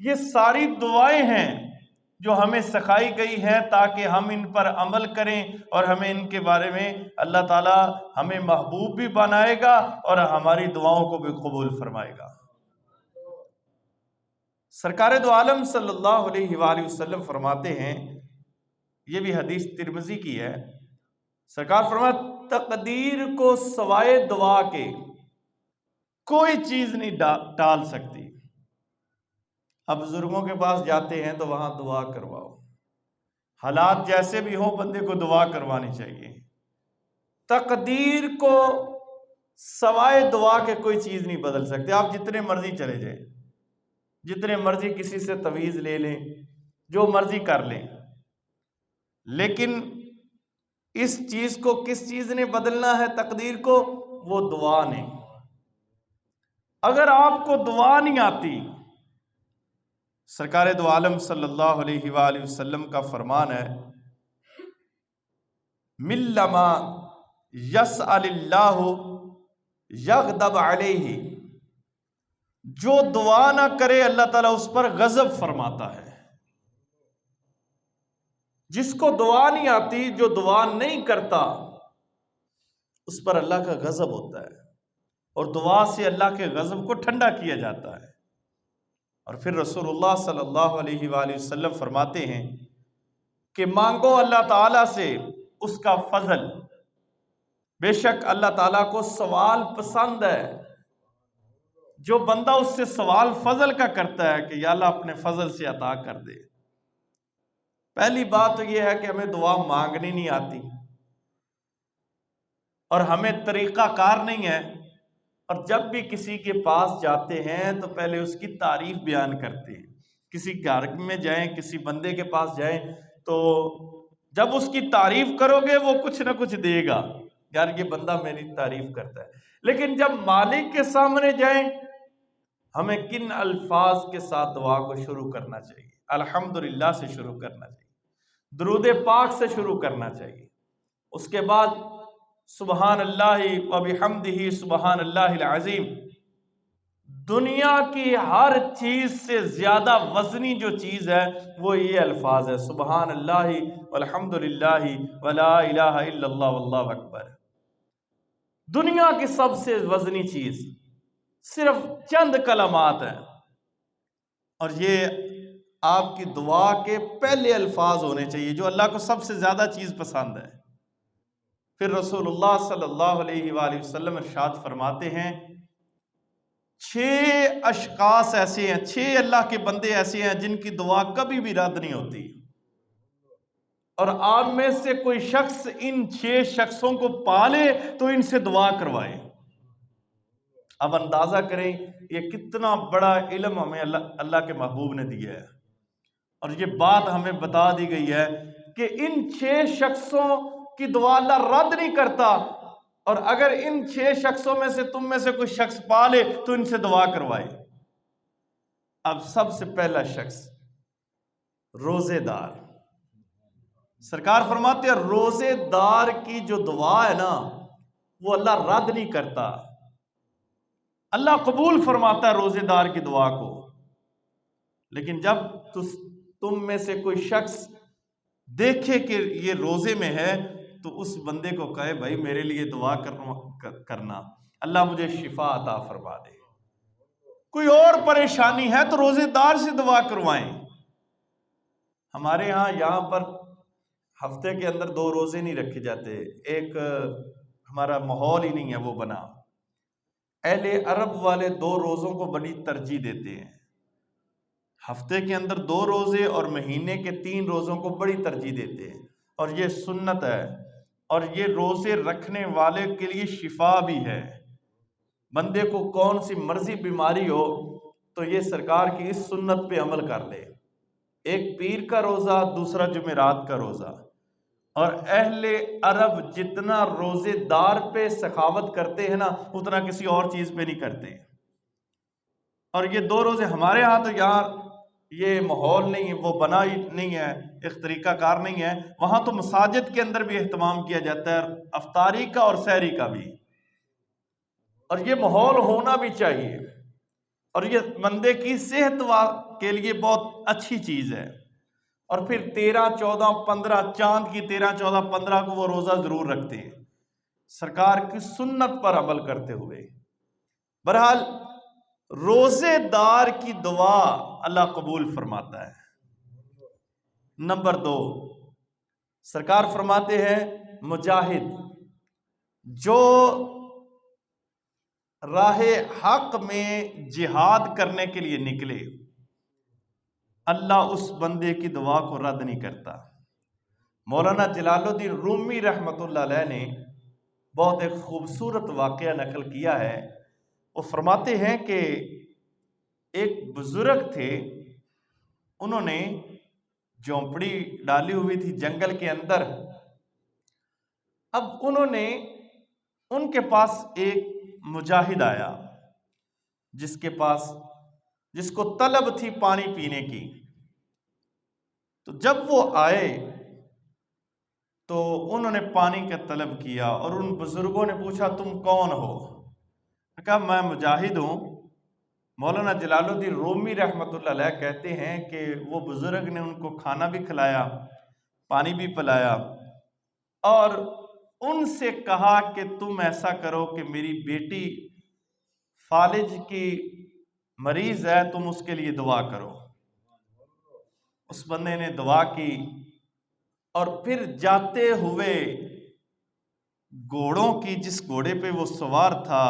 یہ ساری دعائیں ہیں جو ہمیں سکھائی گئی ہیں تاکہ ہم ان پر عمل کریں، اور ہمیں ان کے بارے میں اللہ تعالی ہمیں محبوب بھی بنائے گا اور ہماری دعاؤں کو بھی قبول فرمائے گا۔ سرکار دو عالم صلی اللہ علیہ وآلہ وسلم فرماتے ہیں، یہ بھی حدیث ترمذی کی ہے، سرکار فرماتے تقدیر کو سوائے دعا کے کوئی چیز نہیں ٹال سکتی۔ اب بزرگوں کے پاس جاتے ہیں تو وہاں دعا کرواؤ، حالات جیسے بھی ہوں بندے کو دعا کروانی چاہیے۔ تقدیر کو سوائے دعا کے کوئی چیز نہیں بدل سکتے، آپ جتنے مرضی چلے جائیں، جتنے مرضی کسی سے تویز لے لیں، جو مرضی کر لیں، لیکن اس چیز کو کس چیز نے بدلنا ہے؟ تقدیر کو، وہ دعا نے۔ اگر آپ کو دعا نہیں آتی، سرکار دو عالم صلی اللہ علیہ وآلہ وسلم کا فرمان ہے، مِلَّ مَا یسأل اللہ یغضب علیہ، جو دعا نہ کرے اللہ تعالیٰ اس پر غضب فرماتا ہے۔ جس کو دعا نہیں آتی، جو دعا نہیں کرتا، اس پر اللہ کا غضب ہوتا ہے، اور دعا سے اللہ کے غضب کو ٹھنڈا کیا جاتا ہے۔ اور پھر رسول اللہ صلی اللہ علیہ وآلہ وسلم فرماتے ہیں کہ مانگو اللہ تعالیٰ سے اس کا فضل، بے شک اللہ تعالیٰ کو سوال پسند ہے۔ جو بندہ اس سے سوال فضل کا کرتا ہے کہ یا اللہ اپنے فضل سے عطا کر دے۔ پہلی بات تو یہ ہے کہ ہمیں دعا مانگنی نہیں آتی، اور ہمیں طریقہ کار نہیں ہے، اور جب بھی کسی کے پاس جاتے ہیں تو پہلے اس کی تعریف بیان کرتے ہیں۔ کسی گھر میں جائیں، کسی بندے کے پاس جائیں تو جب اس کی تعریف کرو گے وہ کچھ نہ کچھ دے گا، یار یہ بندہ میری تعریف کرتا ہے۔ لیکن جب مالک کے سامنے جائیں، ہمیں کن الفاظ کے ساتھ دعا کو شروع کرنا چاہیے؟ الحمدللہ سے شروع کرنا چاہیے، درود پاک سے شروع کرنا چاہیے، اس کے بعد سبحان اللہ وبحمدہ سبحان اللہ العظیم۔ دنیا کی ہر چیز سے زیادہ وزنی جو چیز ہے وہ یہ الفاظ ہے، سبحان اللہ والحمدللہ ولا الہ الا اللہ واللہ اکبر۔ دنیا کی سب سے وزنی چیز صرف چند کلمات ہیں، اور یہ آپ کی دعا کے پہلے الفاظ ہونے چاہیے جو اللہ کو سب سے زیادہ چیز پسند ہے۔ پھر رسول اللہ صلی اللہ علیہ وآلہ وسلم ارشاد فرماتے ہیں، 6 اشخاص ایسے ہیں، 6 اللہ کے بندے ایسے ہیں جن کی دعا کبھی بھی رد نہیں ہوتی، اور آپ میں سے کوئی شخص ان 6 شخصوں کو پالے تو ان سے دعا کروائے۔ اب اندازہ کریں یہ کتنا بڑا علم ہمیں اللہ کے محبوب نے دیا ہے، اور یہ بات ہمیں بتا دی گئی ہے کہ ان 6 شخصوں کی دعا اللہ رد نہیں کرتا، اور اگر ان 6 شخصوں میں سے تم میں سے کوئی شخص پالے تو ان سے دعا کروائے۔ اب سب سے پہلا شخص روزے دار، سرکار فرماتے ہیں روزے دار کی جو دعا ہے نا وہ اللہ رد نہیں کرتا، اللہ قبول فرماتا ہے روزے دار کی دعا کو۔ لیکن جب تم میں سے کوئی شخص دیکھے کہ یہ روزے میں ہے تو اس بندے کو کہے بھائی میرے لیے دعا کرنا، اللہ مجھے شفا عطا فرما دے۔ کوئی اور پریشانی ہے تو روزے دار سے دعا کروائیں۔ ہمارے یہاں پر ہفتے کے اندر 2 روزے نہیں رکھے جاتے، ایک ہمارا ماحول ہی نہیں ہے وہ بنا۔ اہل عرب والے 2 روزوں کو بڑی ترجیح دیتے ہیں، ہفتے کے اندر 2 روزے اور مہینے کے 3 روزوں کو بڑی ترجیح دیتے ہیں، اور یہ سنت ہے، اور یہ روزے رکھنے والے کے لیے شفا بھی ہے۔ بندے کو کون سی مرضی بیماری ہو تو یہ سرکار کی اس سنت پہ عمل کر لے، ایک پیر کا روزہ، دوسرا جمعرات کا روزہ۔ اور اہل عرب جتنا روزے دار پہ سخاوت کرتے ہیں نا اتنا کسی اور چیز پہ نہیں کرتے۔ اور یہ 2 روزے ہمارے ہاں تو یار یہ ماحول نہیں ہے، وہ بنا ہی نہیں ہے، ایک طریقہ کار نہیں ہے، وہاں تو مساجد کے اندر بھی اہتمام کیا جاتا ہے افطاری کا اور سحری کا بھی، اور یہ ماحول ہونا بھی چاہیے، اور یہ بندے کی صحت کے لیے بہت اچھی چیز ہے، اور پھر 13 14 15 چاند کی 13 14 15 کو وہ روزہ ضرور رکھتے ہیں سرکار کی سنت پر عمل کرتے ہوئے۔ بہرحال روزے دار کی دعا اللہ قبول فرماتا ہے۔ نمبر 2، سرکار فرماتے ہیں مجاہد جو راہ حق میں جہاد کرنے کے لیے نکلے، اللہ اس بندے کی دعا کو رد نہیں کرتا۔ مولانا جلال الدین رومی رحمۃ اللہ علیہ نے بہت ایک خوبصورت واقعہ نقل کیا ہے۔ وہ فرماتے ہیں کہ ایک بزرگ تھے، انہوں نے جھونپڑی ڈالی ہوئی تھی جنگل کے اندر۔ اب ان کے پاس ایک مجاہد آیا جس کو طلب تھی پانی پینے کی۔ تو جب وہ آئے تو انہوں نے پانی کا طلب کیا، اور ان بزرگوں نے پوچھا تم کون ہو؟ کہا میں مجاہد ہوں۔ مولانا جلال الدین رومی رحمۃ اللہ علیہ کہتے ہیں کہ وہ بزرگ نے ان کو کھانا بھی کھلایا، پانی بھی پلایا، اور ان سے کہا کہ تم ایسا کرو کہ میری بیٹی فالج کی مریض ہے، تم اس کے لیے دعا کرو۔ اس بندے نے دعا کی، اور پھر جاتے ہوئے گھوڑوں کی جس گھوڑے پہ وہ سوار تھا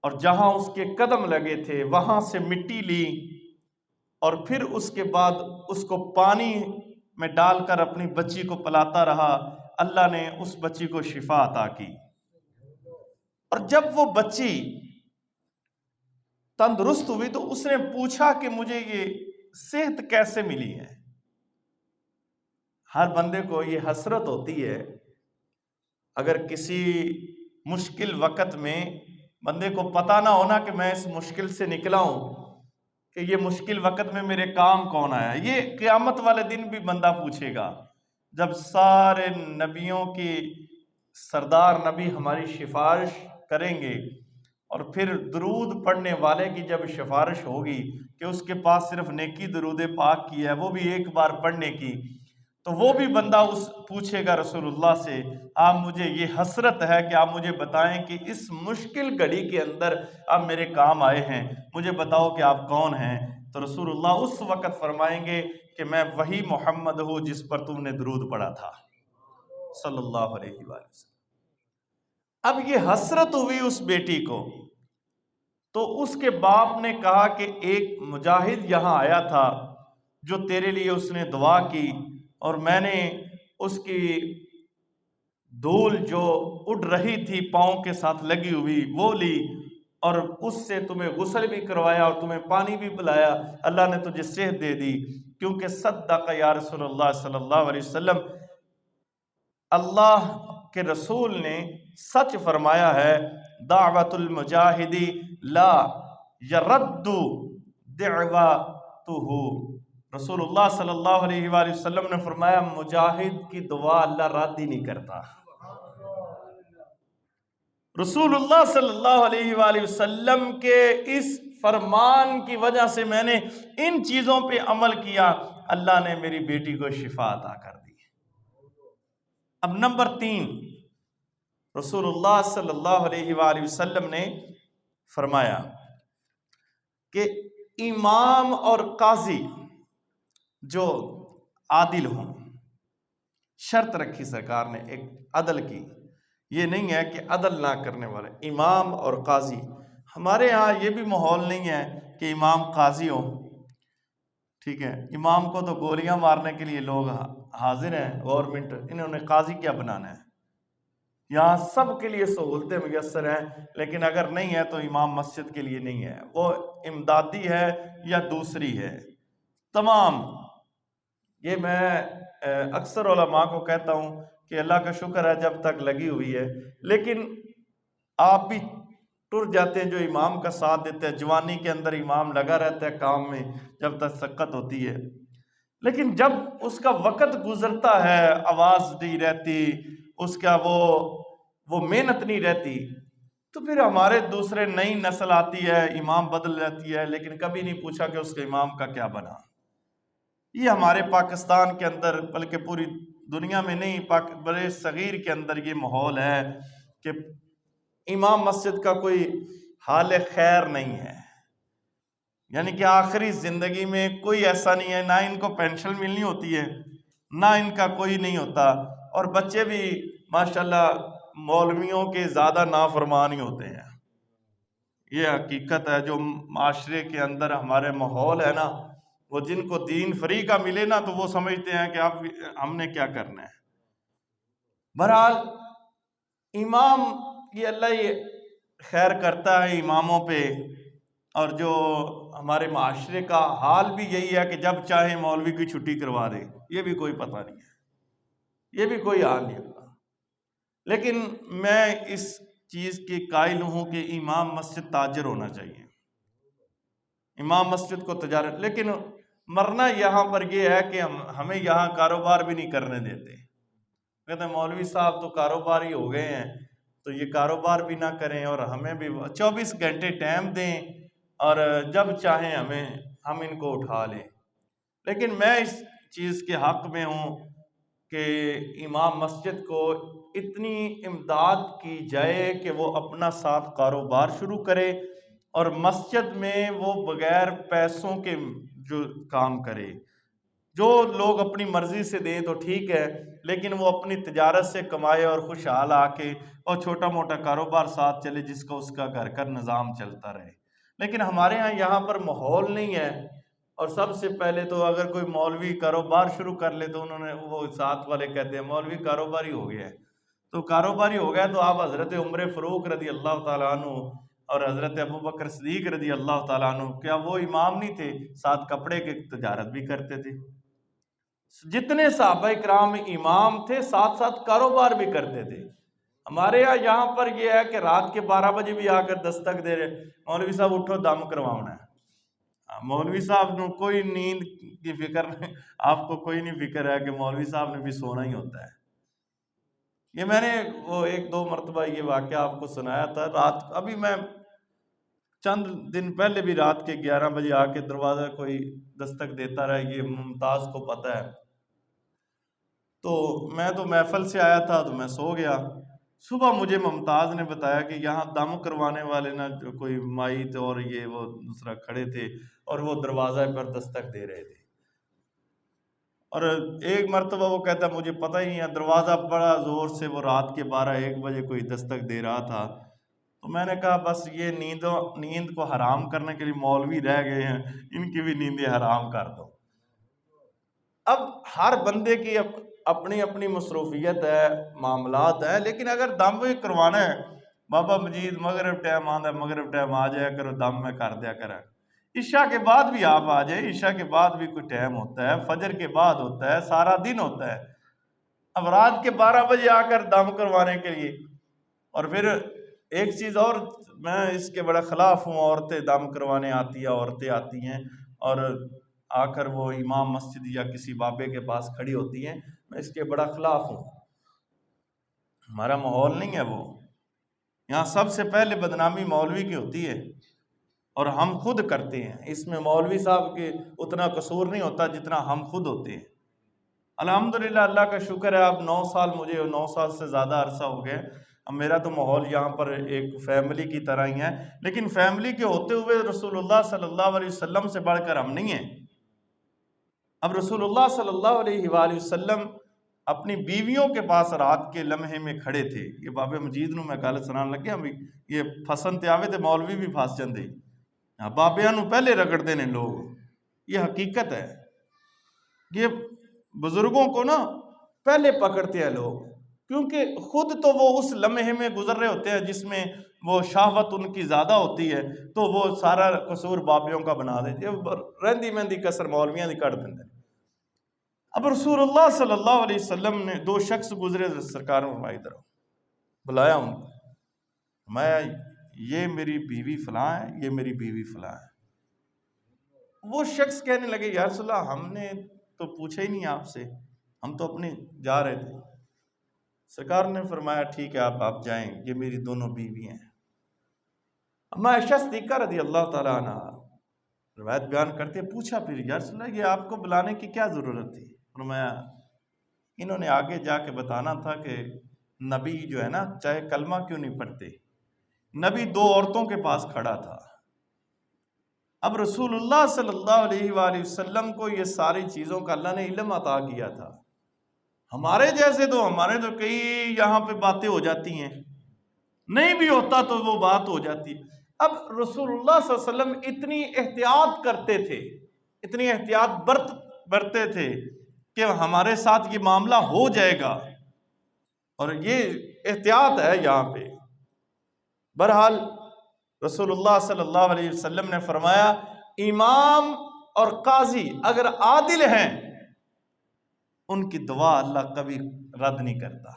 اور جہاں اس کے قدم لگے تھے وہاں سے مٹی لی، اور پھر اس کے بعد اس کو پانی میں ڈال کر اپنی بچی کو پلاتا رہا۔ اللہ نے اس بچی کو شفا عطا کی، اور جب وہ بچی تندرست ہوئی تو اس نے پوچھا کہ مجھے یہ صحت کیسے ملی ہے۔ ہر بندے کو یہ حسرت ہوتی ہے، اگر کسی مشکل وقت میں بندے کو پتہ نہ ہونا کہ میں اس مشکل سے نکلا ہوں، کہ یہ مشکل وقت میں میرے کام کون آیا۔ یہ قیامت والے دن بھی بندہ پوچھے گا، جب سارے نبیوں کی سردار نبی ہماری سفارش کریں گے، اور پھر درود پڑھنے والے کی جب سفارش ہوگی کہ اس کے پاس صرف نیکی درود پاک کی ہے، وہ بھی ایک بار پڑھنے کی، تو وہ بھی بندہ پوچھے گا رسول اللہ سے، آپ مجھے یہ حسرت ہے کہ آپ مجھے بتائیں کہ اس مشکل گھڑی کے اندر آپ میرے کام آئے ہیں، مجھے بتاؤ کہ آپ کون ہیں۔ تو رسول اللہ اس وقت فرمائیں گے کہ میں وہی محمد ہوں جس پر تم نے درود پڑھا تھا صلی اللہ علیہ وآلہ وسلم۔ اب یہ حسرت ہوئی اس بیٹی کو، تو اس کے باپ نے کہا کہ ایک مجاہد یہاں آیا تھا جو تیرے لیے اس نے دعا کی، اور میں نے اس کی دھول جو اڑ رہی تھی پاؤں کے ساتھ لگی ہوئی وہ لی، اور اس سے تمہیں غسل بھی کروایا اور تمہیں پانی بھی پلایا، اللہ نے تجھے صحت دے دی، کیونکہ صدق یا رسول اللہ صلی اللہ علیہ وسلم، اللہ کے رسول نے سچ فرمایا ہے، دعوت المجاہدی لا یرد دعوتہ۔ رسول اللہ صلی اللہ علیہ وآلہ وسلم نے فرمایا مجاہد کی دعا اللہ رد ہی نہیں کرتا۔ رسول اللہ صلی اللہ علیہ وآلہ وسلم کے اس فرمان کی وجہ سے میں نے ان چیزوں پہ عمل کیا، اللہ نے میری بیٹی کو شفا عطا کر دی۔ اب نمبر 3، رسول اللہ صلی اللہ علیہ وآلہ وسلم نے فرمایا کہ امام اور قاضی جو عادل ہوں، شرط رکھی سرکار نے ایک عدل کی، یہ نہیں ہے کہ عدل نہ کرنے والے امام اور قاضی۔ ہمارے ہاں یہ بھی ماحول نہیں ہے کہ امام قاضی ہو، ٹھیک ہے، امام کو تو گولیاں مارنے کے لیے لوگ حاضر ہیں، گورنمنٹ انہوں نے قاضی کیا بنانا ہے۔ یہاں سب کے لیے سہولتیں میسر ہیں، لیکن اگر نہیں ہے تو امام مسجد کے لیے نہیں ہے، وہ امدادی ہے یا دوسری ہے۔ تمام یہ میں اکثر علماء کو کہتا ہوں کہ اللہ کا شکر ہے جب تک لگی ہوئی ہے، لیکن آپ بھی ٹر جاتے ہیں جو امام کا ساتھ دیتے ہیں، جوانی کے اندر امام لگا رہتا ہے کام میں جب تک سقط ہوتی ہے، لیکن جب اس کا وقت گزرتا ہے، آواز نہیں رہتی، اس کا وہ محنت نہیں رہتی، تو پھر ہمارے دوسرے نئی نسل آتی ہے، امام بدل جاتی ہے، لیکن کبھی نہیں پوچھا کہ اس کے امام کا کیا بنا۔ یہ ہمارے پاکستان کے اندر، بلکہ پوری دنیا میں نہیں، بڑے صغیر کے اندر یہ ماحول ہے کہ امام مسجد کا کوئی حال خیر نہیں ہے، یعنی کہ آخری زندگی میں کوئی ایسا نہیں ہے، نہ ان کو پینشن ملنی ہوتی ہے، نہ ان کا کوئی نہیں ہوتا، اور بچے بھی ماشاءاللہ مولویوں کے زیادہ نافرمان ہی ہوتے ہیں۔ یہ حقیقت ہے، جو معاشرے کے اندر ہمارے ماحول ہے نا، وہ جن کو دین فری کا ملے نا تو وہ سمجھتے ہیں کہ اب ہم نے کیا کرنا ہے۔ بہرحال امام یہ اللہ یہ خیر کرتا ہے اماموں پہ، اور جو ہمارے معاشرے کا حال بھی یہی ہے کہ جب چاہے مولوی کی چھٹی کروا دے، یہ بھی کوئی پتہ نہیں ہے، یہ بھی کوئی حال نہیں ہوتا۔ لیکن میں اس چیز کی قائل ہوں کہ امام مسجد تاجر ہونا چاہیے، امام مسجد کو تجارت، لیکن مرنا یہاں پر یہ ہے کہ ہمیں یہاں کاروبار بھی نہیں کرنے دیتے، کہتے ہیں مولوی صاحب تو کاروباری ہو گئے ہیں، تو یہ کاروبار بھی نہ کریں اور ہمیں بھی 24 گھنٹے ٹائم دیں اور جب چاہیں ہم ان کو اٹھا لیں۔ لیکن میں اس چیز کے حق میں ہوں کہ امام مسجد کو اتنی امداد کی جائے کہ وہ اپنا ساتھ کاروبار شروع کرے، اور مسجد میں وہ بغیر پیسوں کے جو کام کرے۔ جو لوگ اپنی مرضی سے دیں تو ٹھیک ہے، لیکن وہ اپنی تجارت سے کمائے اور خوشحال آ کے اور چھوٹا موٹا کاروبار ساتھ چلے، جس کا اس کا گھر کا نظام چلتا رہے۔ لیکن ہمارے ہاں یہاں پر ماحول نہیں ہے، اور سب سے پہلے تو اگر کوئی مولوی کاروبار شروع کر لے تو انہوں نے وہ ساتھ والے کہتے ہیں مولوی کاروباری ہو گیا ہے، تو کاروباری ہو گیا تو آپ حضرت عمر فاروق رضی اللہ تعالیٰ عنہ اور حضرت ابوبکر صدیق رضی اللہ تعالیٰ عنہ، کیا وہ امام نہیں تھے؟ ساتھ کپڑے کی تجارت بھی کرتے تھے۔ جتنے صحابہ کرام امام تھے ساتھ ساتھ کاروبار بھی کرتے تھے۔ ہمارے یہاں پر یہ ہے کہ رات کے 12 بجے بھی آ کر دستک دے رہے، مولوی صاحب اٹھو دم کروانا ہے۔ مولوی صاحب نے کوئی نیند کی فکر نہیں، آپ کو کوئی نہیں فکر ہے کہ مولوی صاحب نے بھی سونا ہی ہوتا ہے۔ یہ میں نے وہ 1-2 مرتبہ یہ واقعہ آپ کو سنایا تھا۔ رات ابھی میں چند دن پہلے بھی رات کے 11 بجے آ کے دروازہ کوئی دستک دیتا رہا، یہ ممتاز کو پتہ ہے۔ تو میں تو محفل سے آیا تھا تو میں سو گیا۔ صبح مجھے ممتاز نے بتایا کہ یہاں دم کروانے والے نا کوئی مائی تھے اور یہ وہ دوسرا کھڑے تھے اور وہ دروازہ پر دستک دے رہے تھے، اور ایک مرتبہ وہ کہتا مجھے پتہ ہی نہیں ہے، دروازہ بڑا زور سے وہ رات کے 12-1 بجے کوئی دستک دے رہا تھا۔ تو میں نے کہا بس یہ نیند کو حرام کرنے کے لیے مولوی رہ گئے ہیں، ان کی بھی نیندیں حرام کر دو۔ اب ہر بندے کی اپنی اپنی مصروفیت ہے، معاملات ہے، لیکن اگر دم بھی کروانا ہے، بابا مجید مغرب ٹائم آتا ہے، مغرب ٹائم آ جایا کرو، دم میں کر دیا کرا۔ عشاء کے بعد بھی آپ آ جائے، عشاء کے بعد بھی کوئی ٹائم ہوتا ہے، فجر کے بعد ہوتا ہے، سارا دن ہوتا ہے۔ اب رات کے 12 بجے آ کر دم کروانے کے لیے، اور پھر ایک چیز اور میں اس کے بڑا خلاف ہوں، عورتیں دم کروانے آتی ہیں، عورتیں آتی ہیں اور آ کر وہ امام مسجد یا کسی بابے کے پاس کھڑی ہوتی ہیں، میں اس کے بڑا خلاف ہوں۔ ہمارا ماحول نہیں ہے وہ، یہاں سب سے پہلے بدنامی مولوی کی ہوتی ہے اور ہم خود کرتے ہیں، اس میں مولوی صاحب کے اتنا قصور نہیں ہوتا جتنا ہم خود ہوتے ہیں۔ الحمدللہ اللہ کا شکر ہے، اب 9 سال، مجھے 9 سال سے زیادہ عرصہ ہو گیا، اب میرا تو ماحول یہاں پر ایک فیملی کی طرح ہی ہے، لیکن فیملی کے ہوتے ہوئے رسول اللہ صلی اللہ علیہ وسلم سے بڑھ کر ہم نہیں ہیں۔ اب رسول اللہ صلی اللہ علیہ وآلہ وسلم اپنی بیویوں کے پاس رات کے لمحے میں کھڑے تھے۔ یہ بابے مجید نو میں گل سنان لگے، یہ فسن تے آوے تے مولوی بھی فس جاندے، بابیاں نو پہلے رگڑتے ہیں لوگ، یہ حقیقت ہے۔ یہ بزرگوں کو نا پہلے پکڑتے ہیں لوگ، کیونکہ خود تو وہ اس لمحے میں گزر رہے ہوتے ہیں جس میں وہ شہوت ان کی زیادہ ہوتی ہے، تو وہ سارا قصور بابیوں کا بنا دیتے، رہندی مہندی کسر مولویاں دی کٹ دیندے۔ اب رسول اللہ صلی اللہ علیہ وسلم نے 2 شخص گزرے، سرکار فرمائی ادھر بلایا ان کو، میں یہ میری بیوی فلاں ہے، یہ میری بیوی فلاں ہے۔ وہ شخص کہنے لگے یا رسول اللہ ہم نے تو پوچھا ہی نہیں آپ سے، ہم تو اپنے جا رہے تھے۔ سرکار نے فرمایا ٹھیک ہے آپ جائیں، یہ میری دونوں بیوی ہیں۔ اما عائشہ صدیقہ رضی اللہ تعالیٰ عنہ روایت بیان کرتے پوچھا پھر یا رسول اللہ یہ آپ کو بلانے کی کیا ضرورت تھی؟ فرمایا انہوں نے آگے جا کے بتانا تھا کہ نبی جو ہے نا چاہے کلمہ کیوں نہیں پڑھتے، نبی دو عورتوں کے پاس کھڑا تھا، اب رسول اللہ صلی اللہ علیہ وآلہ وسلم کو یہ ساری چیزوں کا اللہ نے علم عطا کیا تھا، ہمارے جیسے تو ہمارے تو کئی یہاں پہ باتیں ہو جاتی ہیں، نہیں بھی ہوتا تو وہ بات ہو جاتی ہے۔ اب رسول اللہ صلی اللہ علیہ وسلم اتنی احتیاط کرتے تھے، اتنی احتیاط برتے تھے کہ ہمارے ساتھ یہ معاملہ ہو جائے گا، اور یہ احتیاط ہے یہاں پہ۔ بہرحال رسول اللہ صلی اللہ علیہ وسلم نے فرمایا امام اور قاضی اگر عادل ہیں ان کی دعا اللہ کبھی رد نہیں کرتا،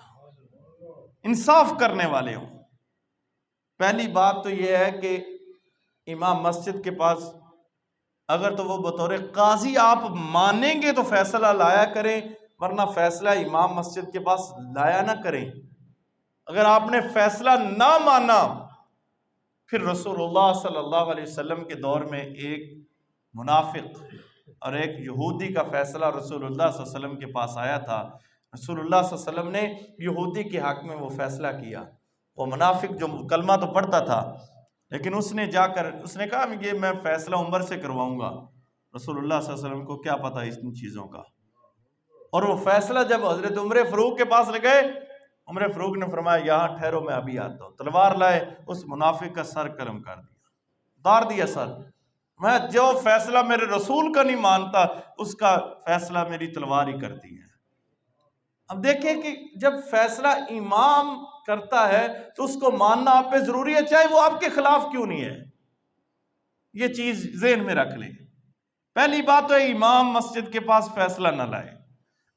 انصاف کرنے والے ہوں۔ پہلی بات تو یہ ہے کہ امام مسجد کے پاس اگر تو وہ بطور قاضی آپ مانیں گے تو فیصلہ لایا کریں، ورنہ فیصلہ امام مسجد کے پاس لایا نہ کریں۔ اگر آپ نے فیصلہ نہ مانا، پھر رسول اللہ صلی اللہ علیہ وسلم کے دور میں ایک منافق اور ایک یہودی کا فیصلہ رسول اللہ صلی اللہ علیہ وسلم کے پاس آیا تھا، رسول اللہ صلی اللہ علیہ وسلم نے یہودی کے حق میں وہ فیصلہ کیا۔ وہ منافق جو کلمہ تو پڑھتا تھا لیکن اس نے جا کر اس نے کہا یہ میں فیصلہ عمر سے کرواؤں گا، رسول اللہ صلی اللہ علیہ وسلم کو کیا پتہ ان چیزوں کا، اور وہ فیصلہ جب حضرت عمر فاروق کے پاس لے گئے، عمر فاروق نے فرمایا یہاں ٹھہرو میں ابھی آتا ہوں، تلوار لائے اس منافق کا سر قلم کر دیا، دار دیا سر۔ میں جو فیصلہ میرے رسول کا نہیں مانتا اس کا فیصلہ میری تلوار ہی کرتی ہے۔ اب دیکھیں کہ جب فیصلہ امام کرتا ہے تو اس کو ماننا آپ پہ ضروری ہے، چاہے وہ آپ کے خلاف کیوں نہیں ہے۔ یہ چیز ذہن میں رکھ لیں۔ پہلی بات تو ہے امام مسجد کے پاس فیصلہ نہ لائے،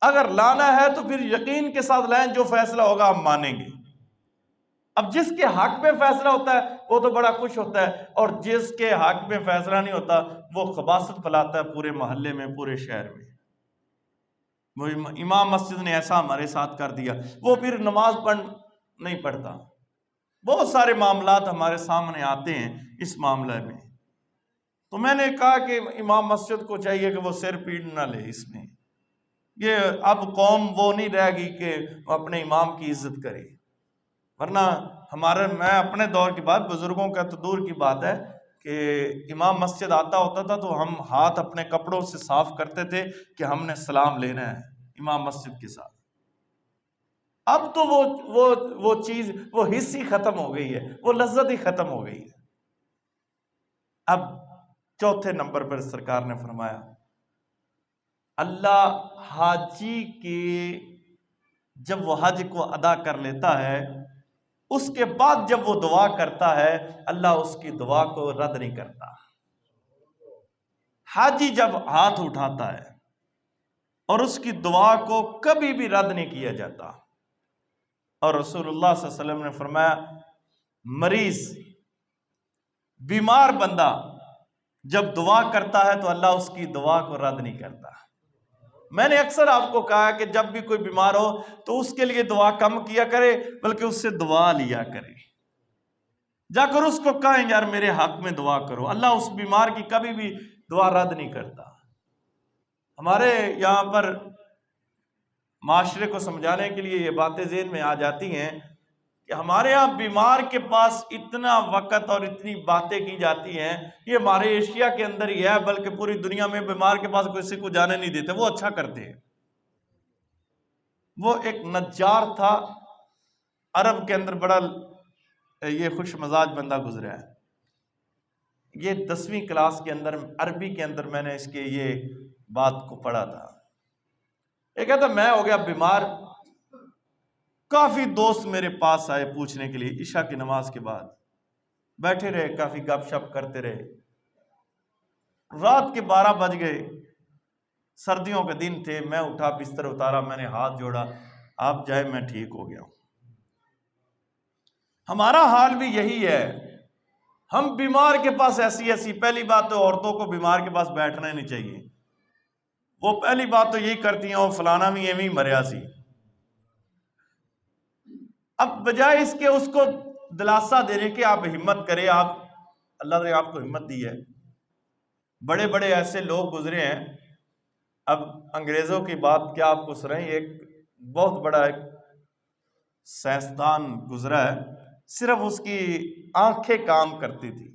اگر لانا ہے تو پھر یقین کے ساتھ لائیں جو فیصلہ ہوگا ہم مانیں گے۔ اب جس کے حق میں فیصلہ ہوتا ہے وہ تو بڑا خوش ہوتا ہے، اور جس کے حق میں فیصلہ نہیں ہوتا وہ خباثت پھیلاتا ہے پورے محلے میں، پورے شہر میں۔ وہ امام مسجد نے ایسا ہمارے ساتھ کر دیا، وہ پھر نماز نہیں پڑھتا۔ بہت سارے معاملات ہمارے سامنے آتے ہیں اس معاملے میں، تو میں نے کہا کہ امام مسجد کو چاہیے کہ وہ سر پیڑ نہ لے اس میں۔ یہ اب قوم وہ نہیں رہ گئی کہ وہ اپنے امام کی عزت کرے، ورنہ میں اپنے دور کی بات، بزرگوں کا تو دور کی بات ہے کہ امام مسجد آتا ہوتا تھا تو ہم ہاتھ اپنے کپڑوں سے صاف کرتے تھے کہ ہم نے سلام لینا ہے امام مسجد کے ساتھ۔ اب تو وہ چیز، وہ حص ہی ختم ہو گئی ہے، وہ لذت ہی ختم ہو گئی ہے۔ اب چوتھے نمبر پر سرکار نے فرمایا اللہ حاجی کے جب وہ حج کو ادا کر لیتا ہے اس کے بعد جب وہ دعا کرتا ہے اللہ اس کی دعا کو رد نہیں کرتا۔ حاجی جب ہاتھ اٹھاتا ہے اور اس کی دعا کو کبھی بھی رد نہیں کیا جاتا، اور رسول اللہ صلی اللہ علیہ وسلم نے فرمایا مریض بیمار بندہ جب دعا کرتا ہے تو اللہ اس کی دعا کو رد نہیں کرتا۔ میں نے اکثر آپ کو کہا کہ جب بھی کوئی بیمار ہو تو اس کے لیے دعا کم کیا کرے، بلکہ اس سے دعا لیا کرے، جا کر اس کو کہیں یار میرے حق میں دعا کرو، اللہ اس بیمار کی کبھی بھی دعا رد نہیں کرتا۔ ہمارے یہاں پر معاشرے کو سمجھانے کے لیے یہ باتیں ذہن میں آ جاتی ہیں کہ ہمارے ہاں بیمار کے پاس اتنا وقت اور اتنی باتیں کی جاتی ہیں، یہ ہمارے ایشیا کے اندر ہی ہے، بلکہ پوری دنیا میں بیمار کے پاس کسی کو جانے نہیں دیتے، وہ اچھا کرتے ہیں۔ وہ ایک نجار تھا عرب کے اندر، بڑا یہ خوش مزاج بندہ گزرا ہے۔ یہ 10ویں کلاس کے اندر عربی کے اندر میں نے اس کے یہ بات کو پڑھا تھا۔ یہ کہتا میں ہو گیا بیمار، کافی دوست میرے پاس آئے پوچھنے کے لیے، عشاء کی نماز کے بعد بیٹھے رہے، کافی گپ شپ کرتے رہے، رات کے 12 بج گئے، سردیوں کے دن تھے، میں اٹھا بستر اتارا، میں نے ہاتھ جوڑا آپ جائے میں ٹھیک ہو گیا ہوں۔ ہمارا حال بھی یہی ہے، ہم بیمار کے پاس ایسی پہلی بات تو عورتوں کو بیمار کے پاس بیٹھنا ہی نہیں چاہیے، وہ پہلی بات تو یہی کرتی ہیں وہ فلانا بھی ایویں مریا سی۔ اب بجائے اس کے اس کو دلاسا دینے کے آپ ہمت کرے، آپ اللہ نے آپ کو ہمت دی ہے. بڑے بڑے ایسے لوگ گزرے ہیں. اب انگریزوں کی بات کیا آپ کو سنائیں. ایک بہت بڑا ایک سائنسدان گزرا ہے، صرف اس کی آنکھیں کام کرتی تھی.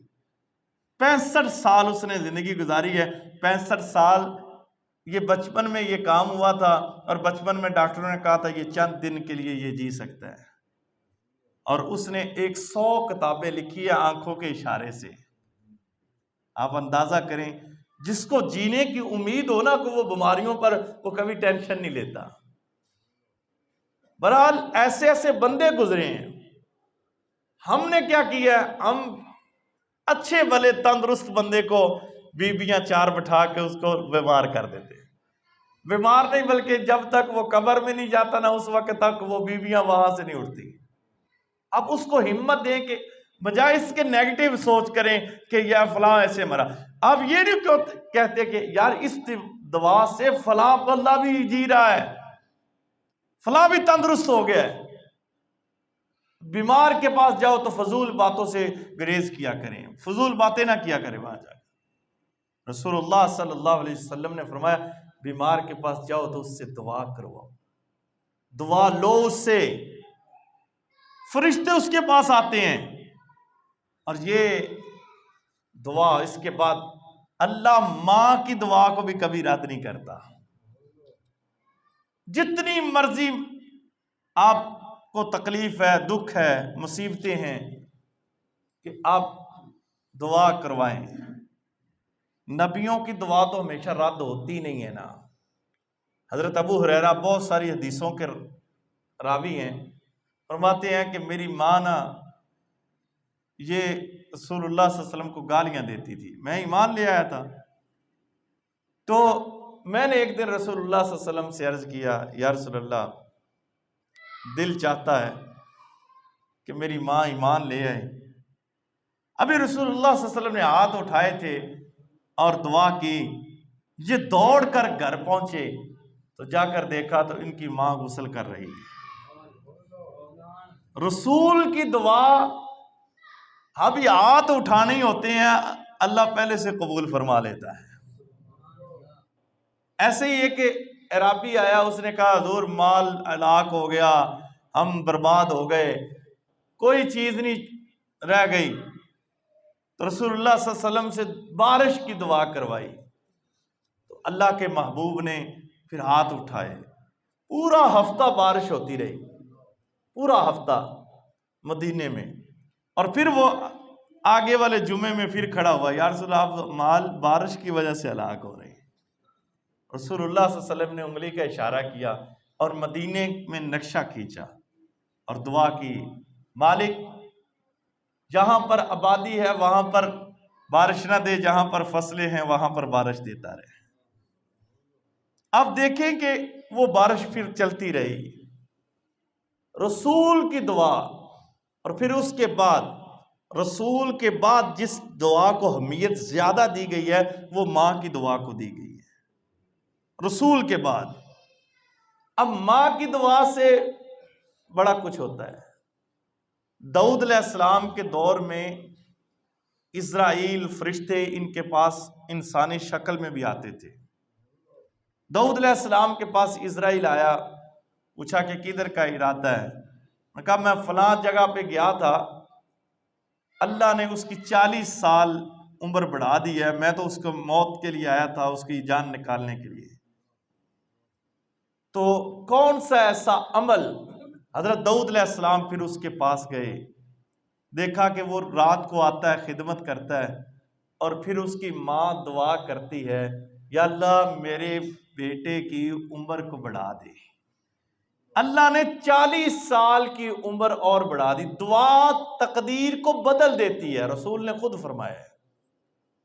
65 سال اس نے زندگی گزاری ہے. 65 سال یہ بچپن میں یہ کام ہوا تھا، اور بچپن میں ڈاکٹروں نے کہا تھا یہ چند دن کے لیے یہ جی سکتا ہے، اور اس نے 100 کتابیں لکھی ہے آنکھوں کے اشارے سے. آپ اندازہ کریں، جس کو جینے کی امید ہو نا کہ وہ بیماریوں پر وہ کبھی ٹینشن نہیں لیتا. بہرحال ایسے ایسے بندے گزرے ہیں. ہم نے کیا کیا ہے؟ ہم اچھے بھلے تندرست بندے کو بیویاں 4 بٹھا کے اس کو بیمار کر دیتے. بیمار نہیں، بلکہ جب تک وہ قبر میں نہیں جاتا نا اس وقت تک وہ بیویاں وہاں سے نہیں اٹھتی. اب اس کو ہمت دیں کہ بجائے اس کے نیگیٹو سوچ کریں کہ یا فلاں ایسے مرا. اب یہ نہیں کہتے کہ یار اس دعا سے فلاں بندہ بھی جی رہا ہے، فلاں بھی تندرست ہو گیا ہے. بیمار کے پاس جاؤ تو فضول باتوں سے گریز کیا کریں، فضول باتیں نہ کیا کریں وہاں جا کے. رسول اللہ صلی اللہ علیہ وسلم نے فرمایا بیمار کے پاس جاؤ تو اس سے دعا کرواؤ، دعا لو اس سے. فرشتے اس کے پاس آتے ہیں، اور یہ دعا اس کے بعد اللہ ماں کی دعا کو بھی کبھی رد نہیں کرتا. جتنی مرضی آپ کو تکلیف ہے، دکھ ہے، مصیبتیں ہیں، کہ آپ دعا کروائیں. نبیوں کی دعا تو ہمیشہ رد ہوتی نہیں ہے نا. حضرت ابو ہریرہ بہت ساری حدیثوں کے راوی ہیں، فرماتے ہیں کہ میری ماں نا یہ رسول اللہ صلی اللہ علیہ وسلم کو گالیاں دیتی تھی. میں ایمان لے آیا تھا، تو میں نے ایک دن رسول اللہ صلی اللہ علیہ وسلم سے عرض کیا یا رسول اللہ دل چاہتا ہے کہ میری ماں ایمان لے آئے. ابھی رسول اللہ صلی اللہ علیہ وسلم نے ہاتھ اٹھائے تھے اور دعا کی. یہ دوڑ کر گھر پہنچے تو جا کر دیکھا تو ان کی ماں غسل کر رہی ہے. رسول کی دعا ابھی ہاتھ اٹھانے ہی ہوتے ہیں، اللہ پہلے سے قبول فرما لیتا ہے. ایسے ہی ایک عرابی آیا، اس نے کہا حضور مال ہلاک ہو گیا، ہم برباد ہو گئے، کوئی چیز نہیں رہ گئی. تو رسول اللہ صلی اللہ علیہ وسلم سے بارش کی دعا کروائی، تو اللہ کے محبوب نے پھر ہاتھ اٹھائے. پورا ہفتہ بارش ہوتی رہی، پورا ہفتہ مدینے میں. اور پھر وہ آگے والے جمعے میں پھر کھڑا ہوا، یا رسول اللہ آپ مال بارش کی وجہ سے ہلاک ہو رہے ہیں. رسول اللہ صلی اللہ علیہ وسلم نے انگلی کا اشارہ کیا اور مدینے میں نقشہ کھینچا اور دعا کی، مالک جہاں پر آبادی ہے وہاں پر بارش نہ دے، جہاں پر فصلیں ہیں وہاں پر بارش دیتا رہے. اب دیکھیں کہ وہ بارش پھر چلتی رہی. رسول کی دعا، اور پھر اس کے بعد رسول کے بعد جس دعا کو اہمیت زیادہ دی گئی ہے وہ ماں کی دعا کو دی گئی ہے رسول کے بعد. اب ماں کی دعا سے بڑا کچھ ہوتا ہے. داؤد علیہ السلام کے دور میں اسرائیل فرشتے ان کے پاس انسانی شکل میں بھی آتے تھے. داؤد علیہ السلام کے پاس اسرائیل آیا، پوچھا کہ کدھر کا ارادہ ہے. میں کہا میں فلاں جگہ پہ گیا تھا، اللہ نے اس کی 40 سال عمر بڑھا دی ہے، میں تو اس کو موت کے لیے آیا تھا، اس کی جان نکالنے کے لیے. تو کون سا ایسا عمل؟ حضرت داؤد علیہ السلام پھر اس کے پاس گئے، دیکھا کہ وہ رات کو آتا ہے، خدمت کرتا ہے، اور پھر اس کی ماں دعا کرتی ہے یا اللہ میرے بیٹے کی عمر کو بڑھا دے. اللہ نے 40 سال کی عمر اور بڑھا دی. دعا تقدیر کو بدل دیتی ہے، رسول نے خود فرمایا ہے.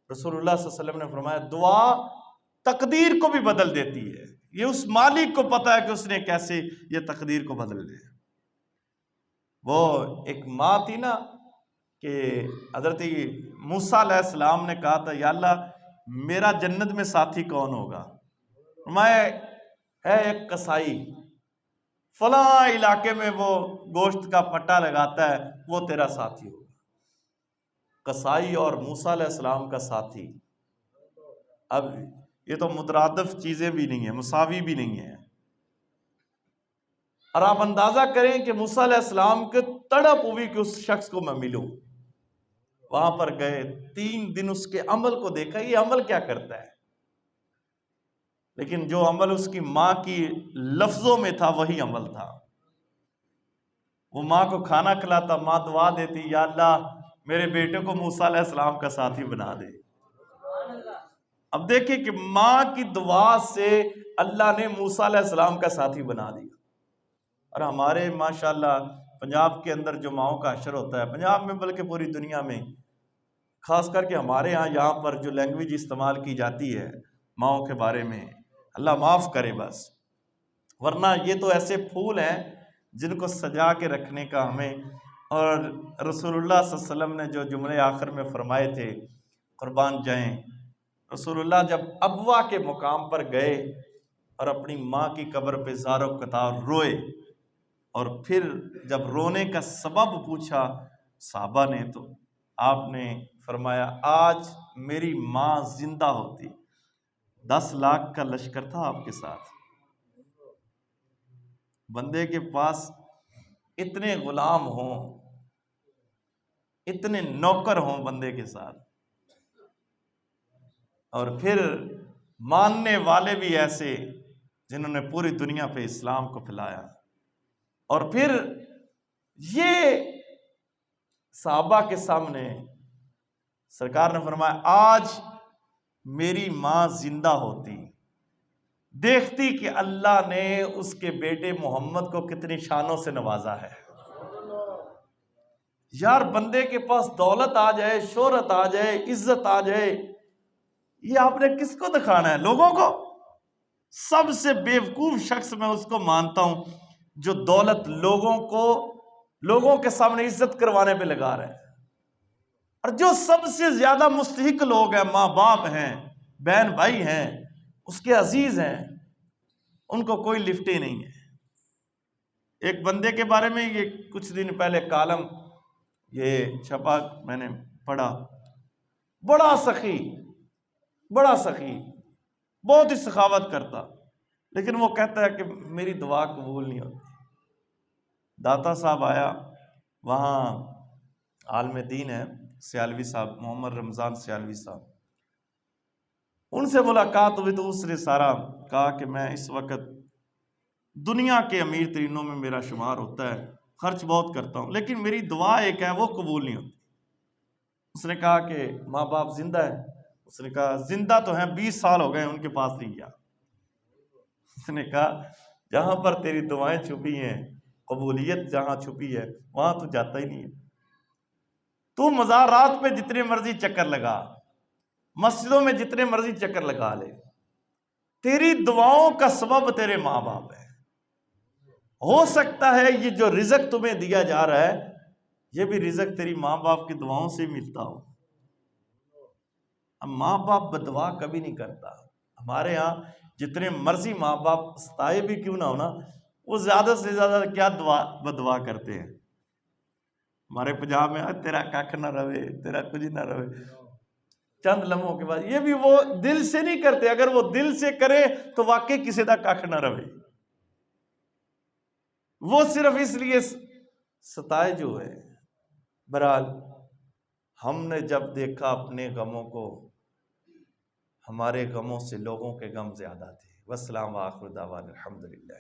رسول اللہ صلی اللہ علیہ وسلم نے فرمایا دعا تقدیر کو بھی بدل دیتی ہے. یہ اس مالک کو پتا ہے کہ اس نے کیسے یہ تقدیر کو بدل دے. وہ ایک ماں تھی نا کہ حضرت موسیٰ علیہ السلام نے کہا تھا یا اللہ میرا جنت میں ساتھی کون ہوگا؟ میں ہے ایک قصائی، فلاں علاقے میں وہ گوشت کا پٹا لگاتا ہے، وہ تیرا ساتھی ہوگا. قصائی اور موسیٰ علیہ السلام کا ساتھی. اب یہ تو مترادف چیزیں بھی نہیں ہیں، مساوی بھی نہیں ہیں. اور آپ اندازہ کریں کہ موسیٰ علیہ السلام کے تڑپ ہوئی کہ اس شخص کو میں ملوں. وہاں پر گئے، 3 دن اس کے عمل کو دیکھا، یہ عمل کیا کرتا ہے. لیکن جو عمل اس کی ماں کی لفظوں میں تھا وہی عمل تھا. وہ ماں کو کھانا کھلاتا، ماں دعا دیتی، یا اللہ میرے بیٹے کو موسیٰ علیہ السلام کا ساتھی بنا دے. اب دیکھیں کہ ماں کی دعا سے اللہ نے موسیٰ علیہ السلام کا ساتھی بنا دیا. اور ہمارے ماشاءاللہ پنجاب کے اندر جو ماؤں کا عشر ہوتا ہے، پنجاب میں بلکہ پوری دنیا میں، خاص کر کے ہمارے یہاں پر جو لینگویج استعمال کی جاتی ہے ماؤں کے بارے میں، اللہ معاف کرے بس، ورنہ یہ تو ایسے پھول ہیں جن کو سجا کے رکھنے کا ہمیں. اور رسول اللہ صلی اللہ علیہ وسلم نے جو جملے آخر میں فرمائے تھے، قربان جائیں، رسول اللہ جب ابوا کے مقام پر گئے اور اپنی ماں کی قبر پہ زار و قطار روئے، اور پھر جب رونے کا سبب پوچھا صحابہ نے، تو آپ نے فرمایا آج میری ماں زندہ ہوتی 10 لاکھ کا لشکر تھا آپ کے ساتھ. بندے کے پاس اتنے غلام ہوں، اتنے نوکر ہوں بندے کے ساتھ، اور پھر ماننے والے بھی ایسے جنہوں نے پوری دنیا پہ اسلام کو پھیلایا. اور پھر یہ صحابہ کے سامنے سرکار نے فرمایا آج میری ماں زندہ ہوتی، دیکھتی کہ اللہ نے اس کے بیٹے محمد کو کتنی شانوں سے نوازا ہے. یار بندے کے پاس دولت آ جائے، شہرت آ جائے، عزت آ جائے، یہ آپ نے کس کو دکھانا ہے؟ لوگوں کو. سب سے بیوقوف شخص میں اس کو مانتا ہوں جو دولت لوگوں کے سامنے عزت کروانے پہ لگا رہا ہے. اور جو سب سے زیادہ مستحق لوگ ہیں، ماں باپ ہیں، بہن بھائی ہیں، اس کے عزیز ہیں، ان کو کوئی لفٹ ہی نہیں ہے. ایک بندے کے بارے میں یہ کچھ دن پہلے کالم یہ چھپا، میں نے پڑھا، بڑا سخی، بہت ہی سخاوت کرتا، لیکن وہ کہتا ہے کہ میری دعا قبول نہیں ہوتی. داتا صاحب آیا، وہاں عالم دین ہے سیالوی صاحب، محمد رمضان سیالوی صاحب، ان سے ملاقات ہوئی تو اس نے سارا کہا کہ میں اس وقت دنیا کے امیر ترینوں میں میرا شمار ہوتا ہے، خرچ بہت کرتا ہوں، لیکن میری دعا ایک ہے وہ قبول نہیں ہوتی. اس نے کہا کہ ماں باپ زندہ ہے؟ اس نے کہا زندہ تو ہیں، 20 سال ہو گئے ان کے پاس نہیں گیا. اس نے کہا جہاں پر تیری دعائیں چھپی ہیں، قبولیت جہاں چھپی ہے وہاں تو جاتا ہی نہیں ہے. تو مزارات پہ جتنے مرضی چکر لگا، مسجدوں میں جتنے مرضی چکر لگا لے، تیری دعاؤں کا سبب تیرے ماں باپ ہے. ہو سکتا ہے یہ جو رزق تمہیں دیا جا رہا ہے یہ بھی رزق تیری ماں باپ کی دعاؤں سے ملتا ہو. اب ماں باپ بدعا کبھی نہیں کرتا. ہمارے ہاں جتنے مرضی ماں باپ ستائے بھی کیوں نہ ہونا، وہ زیادہ سے زیادہ کیا بدعا کرتے ہیں. ہمارے پنجاب میں تیرا کھ نہ رہے، تیرا کچھ نہ رہے، چند لمحوں کے بعد. یہ بھی وہ دل سے نہیں کرتے، اگر وہ دل سے کرے تو واقعی کسی کا کھ نہ رہے. وہ صرف اس لیے ستائے جو ہے. بہرحال ہم نے جب دیکھا اپنے غموں کو، ہمارے غموں سے لوگوں کے غم زیادہ تھے. والسلام آخر دعوانا الحمدللہ.